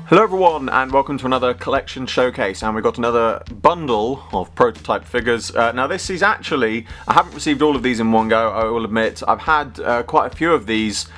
Hello everyone and welcome to another collection showcase, and we've got another bundle of prototype figures. Now this is actually, I haven't received all of these in one go, I will admit. I've had quite a few of these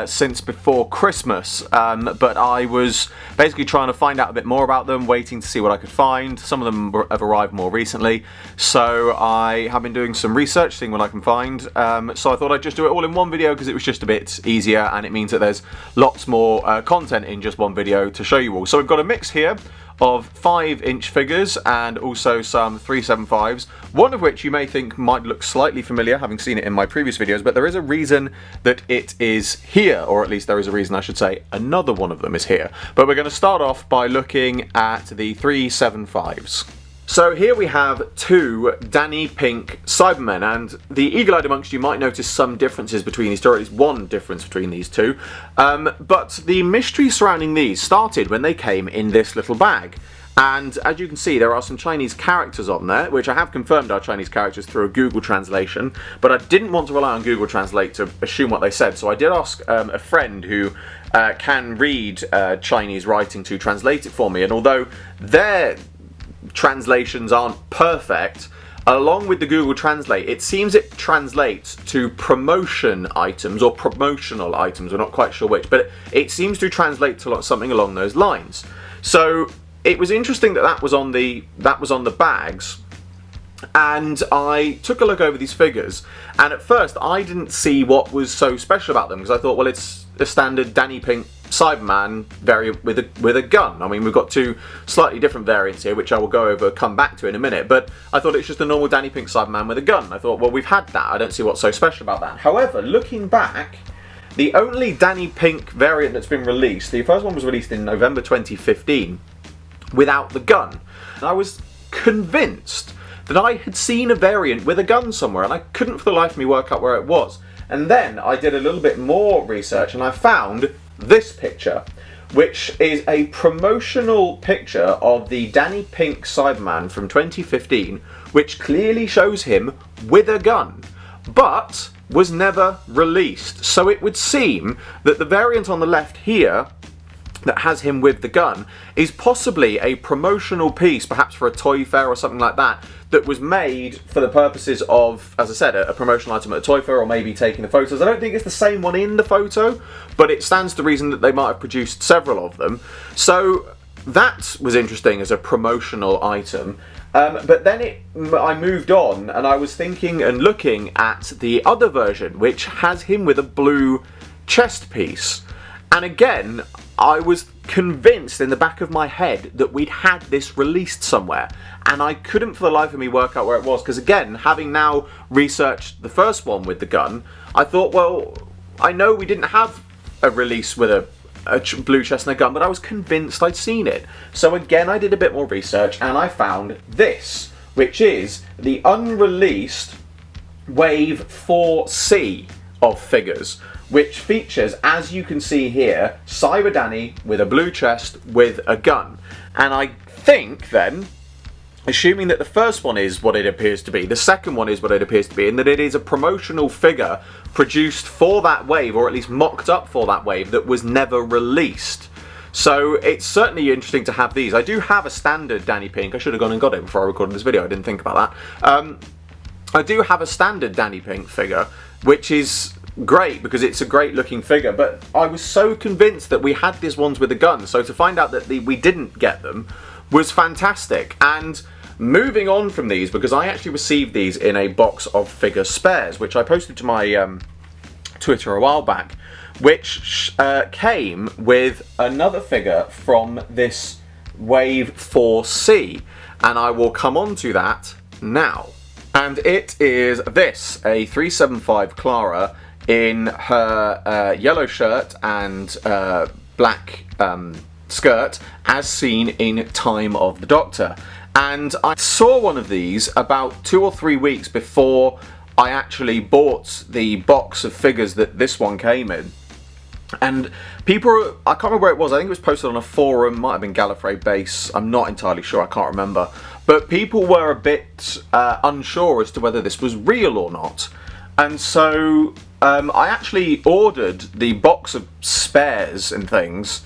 since before Christmas, but I was basically trying to find out a bit more about them, waiting to see what I could find. Some of them have arrived more recently, so I have been doing some research, seeing what I can find. So I thought I'd just do it all in one video because it was just a bit easier, and it means that there's lots more content in just one video to show you all. So we've got a mix here of 5-inch figures and also some 375s, one of which you may think might look slightly familiar, having seen it in my previous videos, but there is a reason that it is here, or at least there is a reason I should say another one of them is here. But we're going to start off by looking at the 375s. So here we have two Danny Pink Cybermen, and the eagle-eyed amongst you might notice some differences between these two, or at least one difference between these two. But the mystery surrounding these started when they came in this little bag. And as you can see, there are some Chinese characters on there, which I have confirmed are Chinese characters through a Google translation, but I didn't want to rely on Google Translate to assume what they said, so I did ask a friend who can read Chinese writing to translate it for me, and although their translations aren't perfect, along with the Google Translate, it seems it translates to promotion items or promotional items. We're not quite sure which, but it seems to translate to something along those lines. So it was interesting that that was on the bags, and I took a look over these figures, and at first I didn't see what was so special about them, because I thought, well, it's a standard Danny Pink Cyberman variant with a gun. I mean, we've got two slightly different variants here, which I will come back to in a minute, but I thought it's just a normal Danny Pink Cyberman with a gun. I thought, well, we've had that, I don't see what's so special about that. However, looking back, the only Danny Pink variant that's been released, the first one was released in November 2015, without the gun. And I was convinced that I had seen a variant with a gun somewhere, and I couldn't for the life of me work out where it was. And then I did a little bit more research, and I found this picture, which is a promotional picture of the Danny Pink Cyberman from 2015, which clearly shows him with a gun, but was never released. So it would seem that the variant on the left here that has him with the gun is possibly a promotional piece, perhaps for a toy fair or something like that, that was made for the purposes of, as I said, a promotional item at a toy fair, or maybe taking the photos. I don't think it's the same one in the photo, but it stands to reason that they might have produced several of them. So that was interesting as a promotional item. But then I moved on, and I was thinking and looking at the other version, which has him with a blue chest piece. And again, I was convinced in the back of my head that we'd had this released somewhere, and I couldn't for the life of me work out where it was, because again, having now researched the first one with the gun, I thought, well, I know we didn't have a release with a blue chest and a gun, but I was convinced I'd seen it. So again, I did a bit more research, and I found this, which is the unreleased Wave 4C of figures, which features, as you can see here, Cyber Danny with a blue chest with a gun. And I think then, assuming that the first one is what it appears to be, the second one is what it appears to be, and that it is a promotional figure produced for that wave, or at least mocked up for that wave, that was never released. So it's certainly interesting to have these. I do have a standard Danny Pink. I should have gone and got it before I recorded this video. I didn't think about that. I do have a standard Danny Pink figure, which is great because it's a great looking figure, but I was so convinced that we had these ones with a gun, so to find out that we didn't get them was fantastic. And moving on from these, because I actually received these in a box of figure spares, which I posted to my Twitter a while back, which came with another figure from this Wave 4C, and I will come on to that now. And it is this, a 375 Clara in her yellow shirt and black skirt, as seen in Time of the Doctor. And I saw one of these about 2 or 3 weeks before I actually bought the box of figures that this one came in. And people, I can't remember where it was, I think it was posted on a forum, might have been Gallifrey Base, I'm not entirely sure, I can't remember. But people were a bit unsure as to whether this was real or not. And so I actually ordered the box of spares and things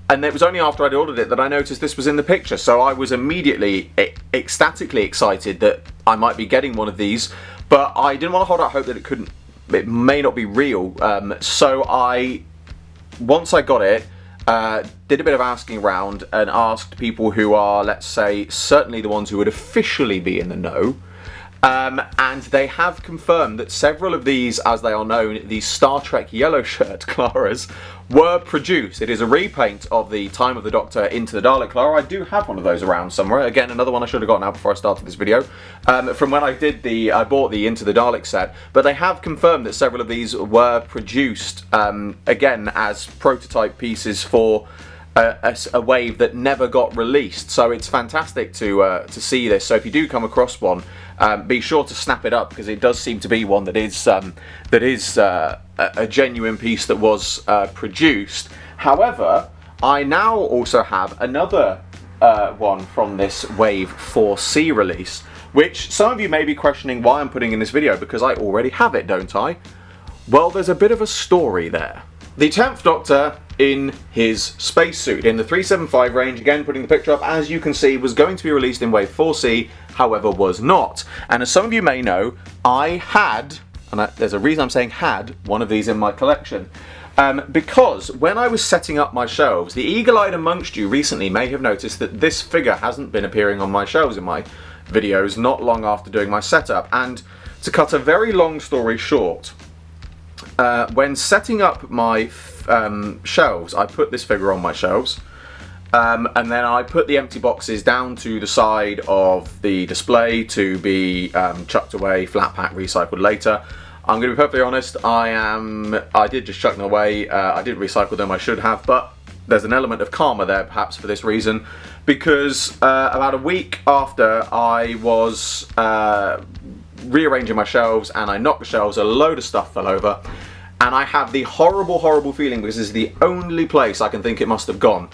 And it was only after I'd ordered it that I noticed this was in the picture, so I was immediately ecstatically excited that I might be getting one of these, but I didn't want to hold out hope that it may not be real. So once I got it, did a bit of asking around and asked people who are, let's say, certainly the ones who would officially be in the know. And they have confirmed that several of these, as they are known, these Star Trek yellow shirt Claras, were produced. It is a repaint of the Time of the Doctor Into the Dalek Clara. I do have one of those around somewhere. Again, another one I should have gotten out before I started this video. From when I bought the Into the Dalek set. But they have confirmed that several of these were produced, again, as prototype pieces for a wave that never got released. So it's fantastic to see this. So if you do come across one, be sure to snap it up, because it does seem to be one that is a genuine piece that was produced. However, I now also have another one from this Wave 4C release, which some of you may be questioning why I'm putting in this video, because I already have it, don't I? Well, there's a bit of a story there. The 10th Doctor, in his spacesuit in the 375 range, again putting the picture up, as you can see, was going to be released in Wave 4C, however was not. And as some of you may know, I had, and there's a reason I'm saying had, one of these in my collection. Because when I was setting up my shelves, the eagle-eyed amongst you recently may have noticed that this figure hasn't been appearing on my shelves in my videos not long after doing my setup. And to cut a very long story short, when setting up my shelves, I put this figure on my shelves, and then I put the empty boxes down to the side of the display to be chucked away, flat pack, recycled later. I'm going to be perfectly honest, I did just chuck them away. I didn't recycle them, I should have, but there's an element of karma there perhaps for this reason, because about a week after I was rearranging my shelves and I knocked the shelves, a load of stuff fell over, and I have the horrible, horrible feeling, because this is the only place I can think it must have gone,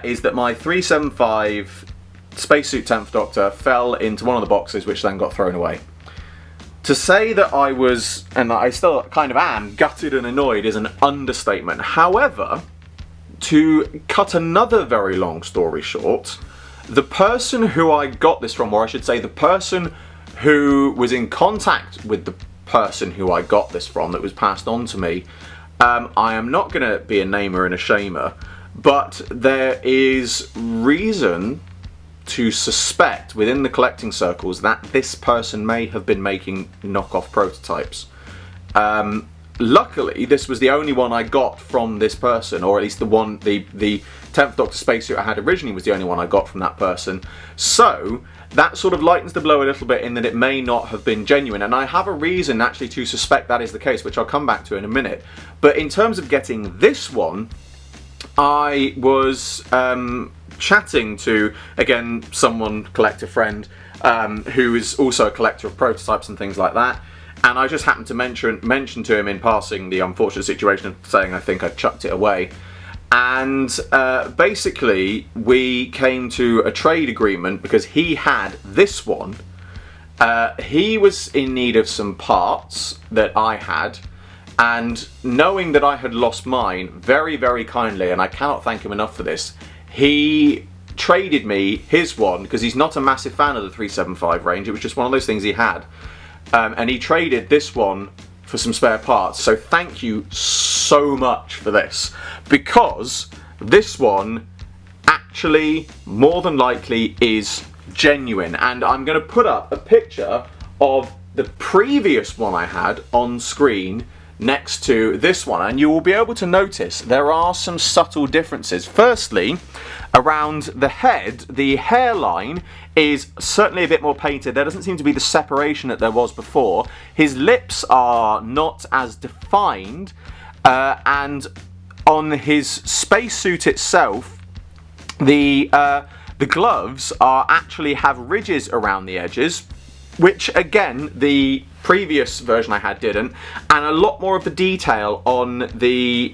is that my 375 spacesuit 10th Doctor fell into one of the boxes, which then got thrown away. To say that I was, and I still kind of am, gutted and annoyed is an understatement. However, to cut another very long story short, the person who I got this from, or I should say the person who was in contact with the person who I got this from, that was passed on to me, I am not going to be a namer and a shamer, but there is reason to suspect within the collecting circles that this person may have been making knockoff prototypes. Luckily, this was the only one I got from this person, or at least the 10th Doctor spacesuit I had originally was the only one I got from that person. So that sort of lightens the blow a little bit in that it may not have been genuine, and I have a reason actually to suspect that is the case, which I'll come back to in a minute. But in terms of getting this one, I was chatting to, again, collector friend, who is also a collector of prototypes and things like that, and I just happened to mention to him in passing the unfortunate situation of saying I think I chucked it away. And basically we came to a trade agreement, because he had this one. He was in need of some parts that I had, and knowing that I had lost mine, very, very kindly, and I cannot thank him enough for this, he traded me his one, because he's not a massive fan of the 375 range. It was just one of those things he had, and he traded this one for some spare parts. So thank you so much for this, because this one actually more than likely is genuine, and I'm going to put up a picture of the previous one I had on screen next to this one, and you will be able to notice there are some subtle differences. Firstly, around the head, the hairline is certainly a bit more painted. There doesn't seem to be the separation that there was before. His lips are not as defined, and on his spacesuit itself, the gloves actually have ridges around the edges, which again the previous version I had didn't, and a lot more of the detail on the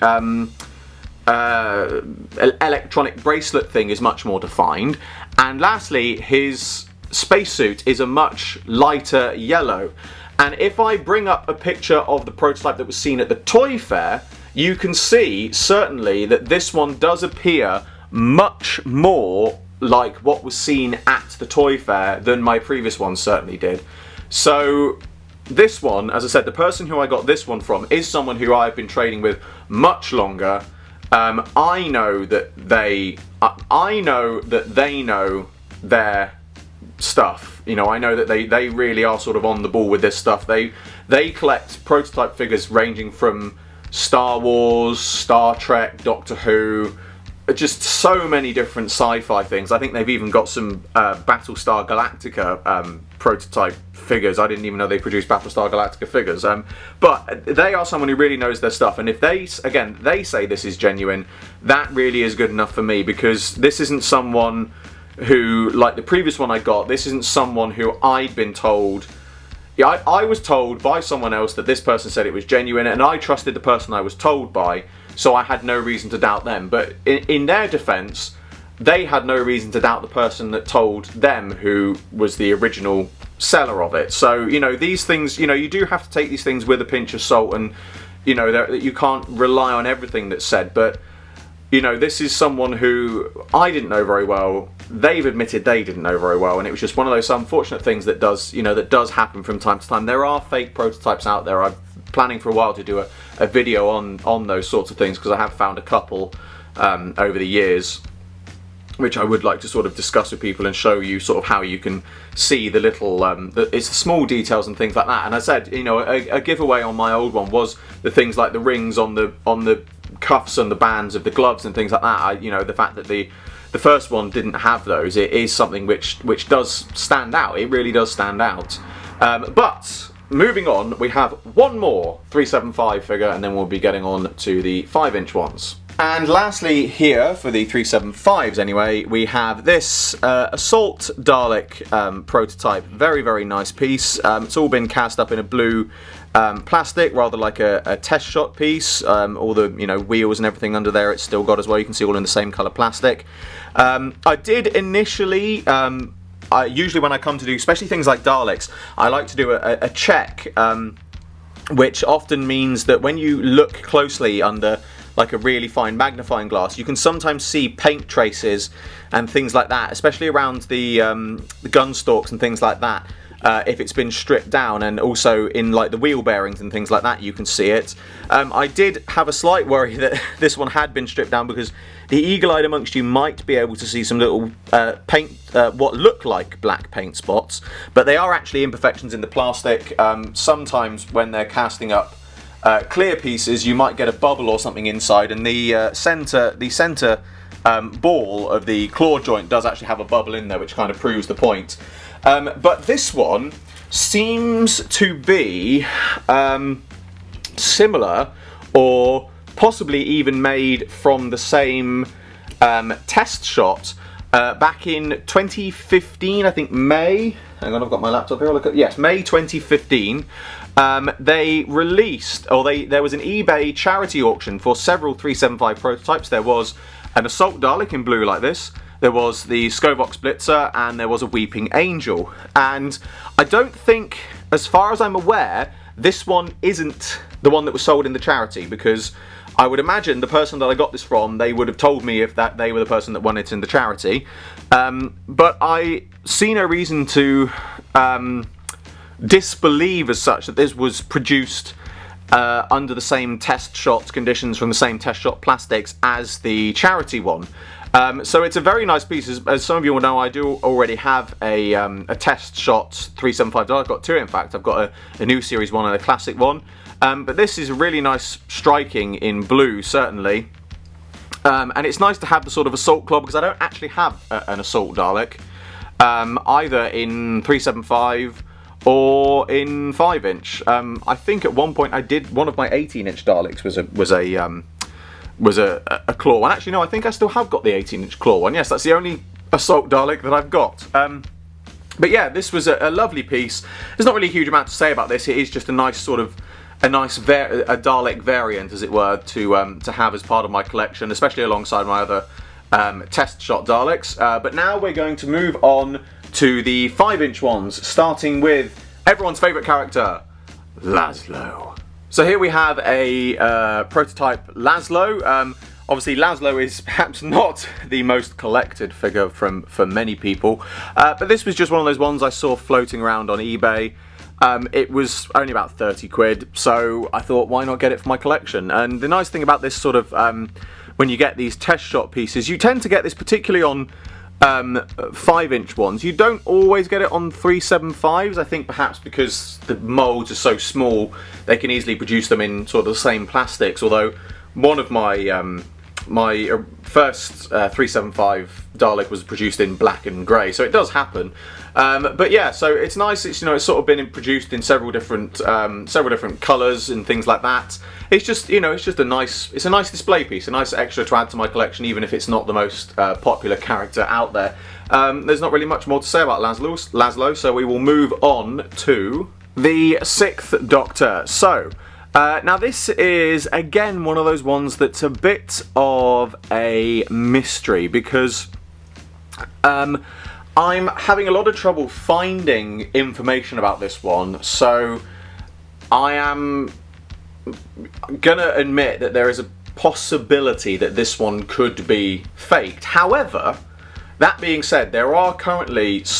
electronic bracelet thing is much more defined. And lastly, his spacesuit is a much lighter yellow. And if I bring up a picture of the prototype that was seen at the toy fair, you can see certainly that this one does appear much more like what was seen at the toy fair than my previous one certainly did. So this one, as I said, the person who I got this one from is someone who I've been trading with much longer. I know that they know their stuff. You know, I know that they really are sort of on the ball with this stuff. They collect prototype figures ranging from Star Wars, Star Trek, Doctor Who, just so many different sci-fi things. I think they've even got some Battlestar Galactica prototype figures. I didn't even know they produced Battlestar Galactica figures. But they are someone who really knows their stuff, and if they say this is genuine, that really is good enough for me, because this isn't someone who, like the previous one I got, this isn't someone who I'd been told. Yeah, I was told by someone else that this person said it was genuine, and I trusted the person I was told by, so I had no reason to doubt them. But in their defense, they had no reason to doubt the person that told them, who was the original seller of it. So, you know, these things, you know, you do have to take these things with a pinch of salt, and, you know, you can't rely on everything that's said. But, you know, this is someone who I didn't know very well. They've admitted they didn't know very well, and it was just one of those unfortunate things that does, you know, that does happen from time to time. There are fake prototypes out there. I'm planning for a while to do a video on those sorts of things, because I have found a couple over the years, which I would like to sort of discuss with people and show you sort of how you can see the little, it's the small details and things like that. And I said, you know, a giveaway on my old one was the things like the rings on the cuffs and the bands of the gloves and things like that. You know, the fact that the first one didn't have those, it is something which does stand out. It really does stand out. But moving on, we have one more 375 figure, and then we'll be getting on to the 5-inch ones. And lastly here, for the 375s anyway, we have this Assault Dalek prototype. Very, very nice piece. It's all been cast up in a blue plastic, rather like a test shot piece. All the, you know, wheels and everything under there, it's still got as well. You can see all in the same colour plastic. I did initially, usually when I come to do, especially things like Daleks, I like to do a check, which often means that when you look closely under like a really fine magnifying glass, you can sometimes see paint traces and things like that, especially around the gun stalks and things like that. If it's been stripped down, and also in like the wheel bearings and things like that, you can see it. I did have a slight worry that this one had been stripped down, because the eagle-eyed amongst you might be able to see some little paint, what look like black paint spots, but they are actually imperfections in the plastic. Sometimes when they're casting up clear pieces, you might get a bubble or something inside, and the center ball of the claw joint does actually have a bubble in there, which kind of proves the point. But this one seems to be similar, or possibly even made from the same test shot back in 2015, I think May. Hang on, I've got my laptop here. I'll look at, yes, May 2015. They released, or there was an eBay charity auction for several 375 prototypes. There was an Assault Dalek in blue like this. There was the Skovox Blitzer, and there was a Weeping Angel. And I don't think, as far as I'm aware, this one isn't the one that was sold in the charity, because I would imagine the person that I got this from, they would have told me if that they were the person that won it in the charity. But I see no reason to disbelieve as such that this was produced under the same test shot conditions from the same test shot plastics as the charity one. So it's a very nice piece. As some of you will know, I do already have a test shot 375 Dalek. I've got two, in fact. I've got a new series one and a classic one. But this is a really nice striking in blue, certainly. And it's nice to have the sort of assault claw, because I don't actually have an Assault Dalek, either in 375 or in 5-inch. I think at one point I did, one of my 18-inch Daleks was a claw one. Actually, no, I think I still have got the 18-inch claw one. Yes, that's the only Assault Dalek that I've got. But yeah, this was a lovely piece. There's not really a huge amount to say about this. It is just a nice sort of a Dalek variant, as it were, to have as part of my collection, especially alongside my other test shot Daleks. But now we're going to move on to the 5-inch ones, starting with everyone's favourite character, Laszlo. So here we have a prototype Laszlo. Obviously Laszlo is perhaps not the most collected figure for many people, but this was just one of those ones I saw floating around on eBay. It was only about 30 quid, so I thought, why not get it for my collection? And the nice thing about this sort of, when you get these test shot pieces, you tend to get this particularly on 5-inch ones. You don't always get it on 375s, I think perhaps because the molds are so small, they can easily produce them in sort of the same plastics, although one of my my first 375 Dalek was produced in black and grey, so it does happen. But yeah, so it's nice. It's, you know, it's sort of been produced in several different colours and things like that. It's just, you know, it's just a nice display piece, a nice extra to add to my collection, even if it's not the most popular character out there. There's not really much more to say about Laszlo, so we will move on to the 6th Doctor. So. Now this is again one of those ones that's a bit of a mystery because I'm having a lot of trouble finding information about this one, so I am gonna admit that there is a possibility that this one could be faked. However, that being said, there is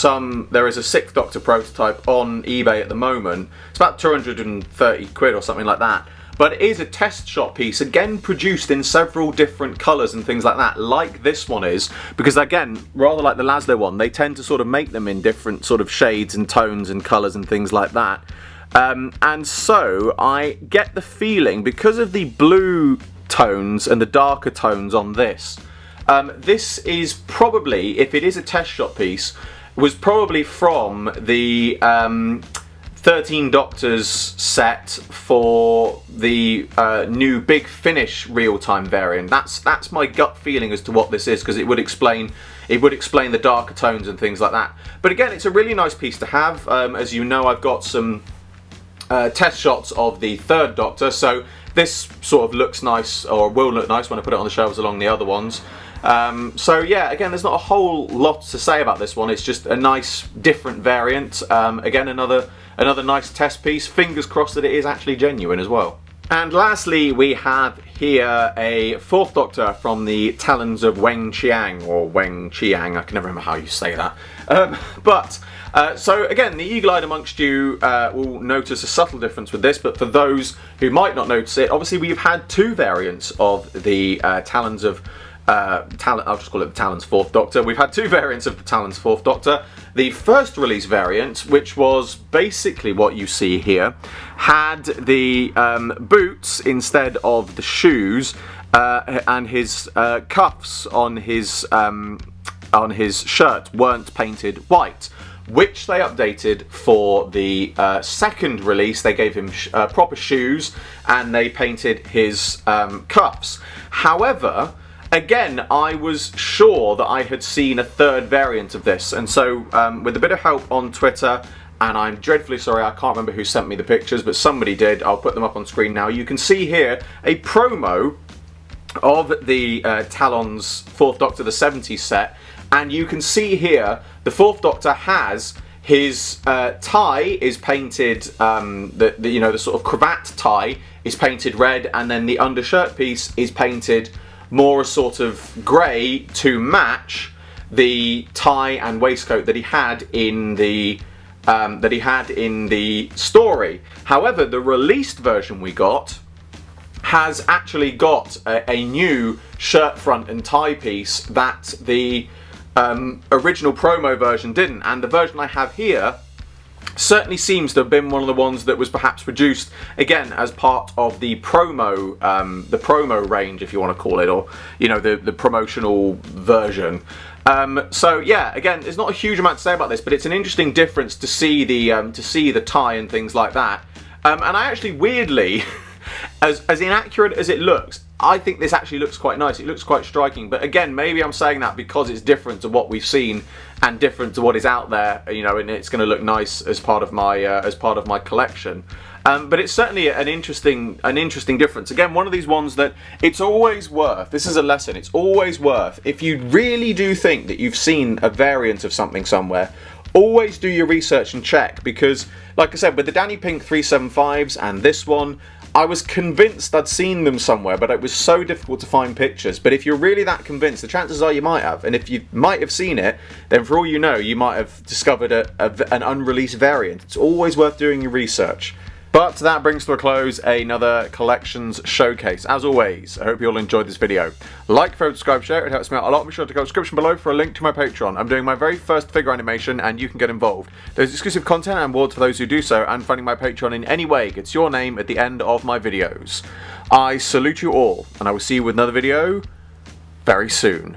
a 6th Doctor prototype on eBay at the moment. It's about 230 quid or something like that. But it is a test shot piece, again produced in several different colours and things like that, like this one is. Because again, rather like the Laszlo one, they tend to sort of make them in different sort of shades and tones and colours and things like that. And so I get the feeling, because of the blue tones and the darker tones on this, this is probably, if it is a test shot piece, was probably from the 13 Doctors set for the new Big Finish real-time variant. That's my gut feeling as to what this is, because it would explain the darker tones and things like that. But again, it's a really nice piece to have. As you know, I've got some test shots of the 3rd Doctor, so this sort of looks nice, or will look nice when I put it on the shelves along the other ones. So yeah, again, there's not a whole lot to say about this one. It's just a nice, different variant. Again, another nice test piece. Fingers crossed that it is actually genuine as well. And lastly, we have here a 4th Doctor from the Talons of Weng Chiang, or Weng Chiang. I can never remember how you say that. So again, the eagle-eyed amongst you will notice a subtle difference with this, but for those who might not notice it, obviously we've had 2 variants of the Talons of I'll just call it the Talons 4th Doctor. We've had 2 variants of the Talons 4th Doctor. The first release variant, which was basically what you see here, had the boots instead of the shoes, and his cuffs on his shirt weren't painted white, which they updated for the 2nd release. They gave him proper shoes and they painted his cuffs. However, again, I was sure that I had seen a 3rd variant of this, and so with a bit of help on Twitter, and I'm dreadfully sorry, I can't remember who sent me the pictures, but somebody did. I'll put them up on screen now. You can see here a promo of the Talons 4th Doctor, the 70s set, and you can see here the 4th Doctor has his tie is painted, the sort of cravat tie is painted red, and then the undershirt piece is painted more a sort of grey to match the tie and waistcoat that he had in the story. However, the released version we got has actually got a new shirt front and tie piece that the original promo version didn't, and the version I have here certainly seems to have been one of the ones that was perhaps produced again as part of the promo range, if you want to call it, or you know, the promotional version. So yeah, again, there's not a huge amount to say about this, but it's an interesting difference to see the tie and things like that. And I actually, weirdly, as inaccurate as it looks, I think this actually looks quite nice. It looks quite striking, but again, maybe I'm saying that because it's different to what we've seen and different to what is out there, you know, and it's going to look nice as part of my collection. But it's certainly an interesting difference. Again, one of these ones that it's always worth. This is a lesson. It's always worth, if you really do think that you've seen a variant of something somewhere, always do your research and check, because, like I said, with the Danny Pink 375s and this one, I was convinced I'd seen them somewhere, but it was so difficult to find pictures. But if you're really that convinced, the chances are you might have. And if you might have seen it, then for all you know, you might have discovered an unreleased variant. It's always worth doing your research. But that brings to a close another collections showcase. As always, I hope you all enjoyed this video. Like, favorite, subscribe, share, it helps me out a lot. Be sure to go to the description below for a link to my Patreon. I'm doing my very first figure animation and you can get involved. There's exclusive content and rewards for those who do so, and funding my Patreon in any way gets your name at the end of my videos. I salute you all, and I will see you with another video very soon.